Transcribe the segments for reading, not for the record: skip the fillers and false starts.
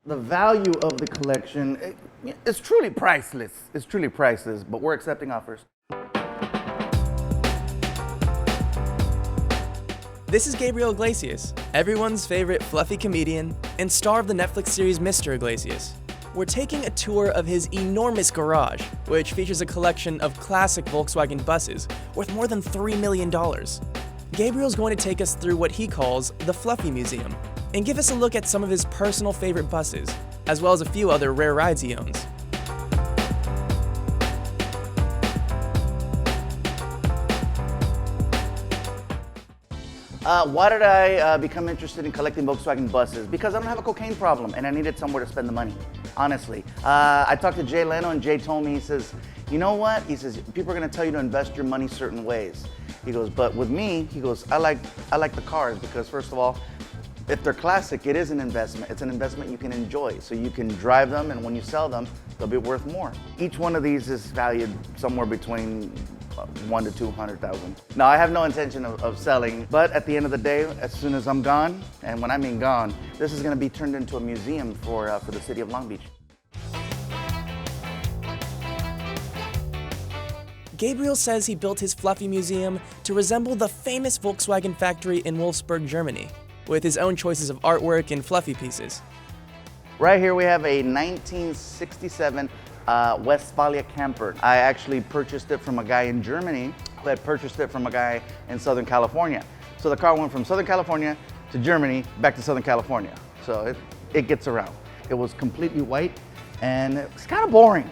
The value of the collection, it's truly priceless. It's truly priceless, but we're accepting offers. This is Gabriel Iglesias, everyone's favorite fluffy comedian and star of the Netflix series Mr. Iglesias. We're taking a tour of his enormous garage, which features a collection of classic Volkswagen buses worth more than $3 million. Gabriel's going to take us through what he calls the Fluffy Museum, and give us a look at some of his personal favorite buses, as well as a few other rare rides he owns. Why did I become interested in collecting Volkswagen buses? Because I don't have a cocaine problem and I needed somewhere to spend the money, honestly. I talked to Jay Leno and Jay told me, he says, you know what? He says, people are gonna tell you to invest your money certain ways. He goes, but with me, he goes, I like the cars because first of all, if they're classic, it is an investment. It's an investment you can enjoy. So you can drive them, and when you sell them, they'll be worth more. Each one of these is valued somewhere between 1 to 200,000. Now, I have no intention of selling, but at the end of the day, as soon as I'm gone, and when I mean gone, this is gonna be turned into a museum for the city of Long Beach. Gabriel says he built his Fluffy Museum to resemble the famous Volkswagen factory in Wolfsburg, Germany, with his own choices of artwork and fluffy pieces. Right here we have a 1967 Westfalia camper. I actually purchased it from a guy in Germany who had purchased it from a guy in Southern California. So the car went from Southern California to Germany, back to Southern California. So it gets around. It was completely white and it's kind of boring,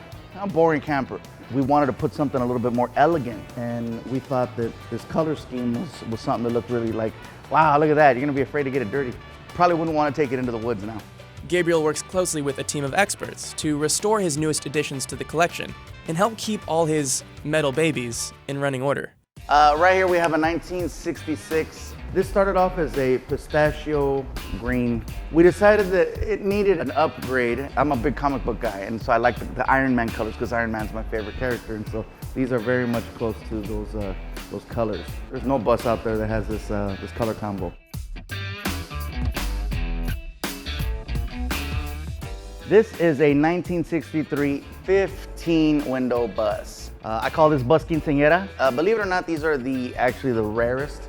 camper. We wanted to put something a little bit more elegant, and we thought that this color scheme was something that looked really like, wow, look at that, you're gonna be afraid to get it dirty. Probably wouldn't want to take it into the woods now. Gabriel works closely with a team of experts to restore his newest additions to the collection and help keep all his metal babies in running order. Right here we have a 1966. This started off as a pistachio green. We decided that it needed an upgrade. I'm a big comic book guy, and so I like the Ironman colors because Iron Man's my favorite character, and so these are very much close to those colors. There's no bus out there that has this color combo. This is a 1963 15-window bus. I call this bus Quinceanera. Believe it or not, these are actually the rarest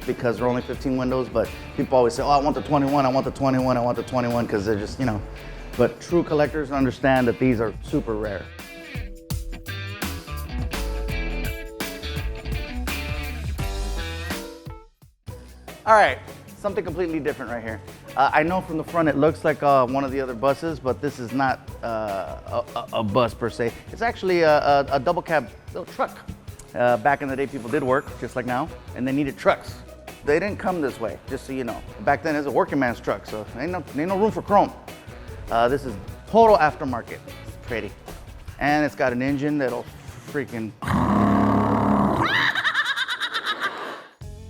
because they're only 15 windows, but people always say, oh, I want the 21, I want the 21, I want the 21, because they're just, but true collectors understand that these are super rare. All right, something completely different right here. I know from the front it looks like one of the other buses, but this is not a bus per se. It's actually a double cab little truck. Back in the day, people did work, just like now, and they needed trucks. They didn't come this way, just so you know. Back then, it was a working man's truck, so ain't no room for chrome. This is total aftermarket. It's pretty. And it's got an engine that'll freaking...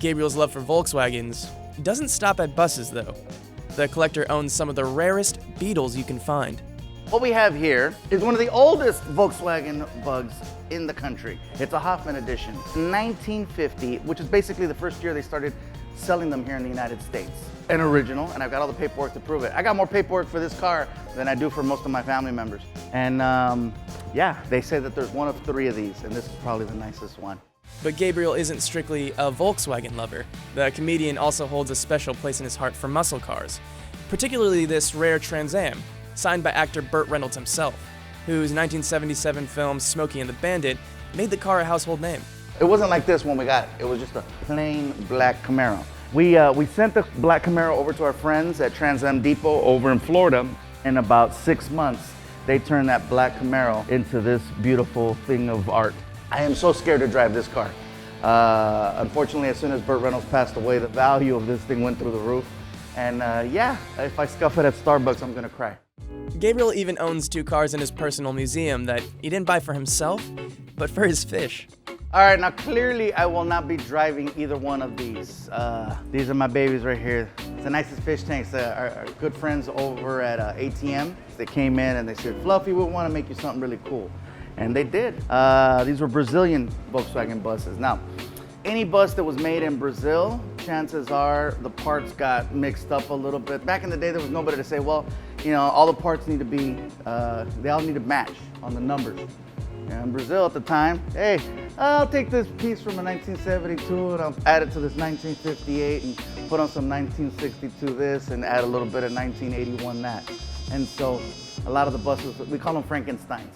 Gabriel's love for Volkswagens doesn't stop at buses, though. The collector owns some of the rarest Beetles you can find. What we have here is one of the oldest Volkswagen bugs in the country. It's a Hoffman edition, 1950, which is basically the first year they started selling them here in the United States. An original, and I've got all the paperwork to prove it. I got more paperwork for this car than I do for most of my family members. And yeah, they say that there's one of 3 of these, and this is probably the nicest one. But Gabriel isn't strictly a Volkswagen lover. The comedian also holds a special place in his heart for muscle cars, particularly this rare Trans Am, signed by actor Burt Reynolds himself, whose 1977 film Smokey and the Bandit made the car a household name. It wasn't like this when we got it. It was just a plain black Camaro. We sent the black Camaro over to our friends at Trans Am Depot over in Florida. In about 6 months, they turned that black Camaro into this beautiful thing of art. I am so scared to drive this car. Unfortunately, as soon as Burt Reynolds passed away, the value of this thing went through the roof. And yeah, if I scuff it at Starbucks, I'm gonna cry. Gabriel even owns 2 cars in his personal museum that he didn't buy for himself, but for his fish. All right, now clearly I will not be driving either one of these. These are my babies right here. It's the nicest fish tanks. Our good friends over at ATM, they came in and they said, Fluffy, we want to make you something really cool. And they did. These were Brazilian Volkswagen buses. Now, any bus that was made in Brazil, chances are the parts got mixed up a little bit. Back in the day, there was nobody to say, well, you know, all the parts need to be, they all need to match on the numbers. And in Brazil at the time, hey, I'll take this piece from a 1972 and I'll add it to this 1958 and put on some 1962 this and add a little bit of 1981 that. And so a lot of the buses, we call them Frankensteins.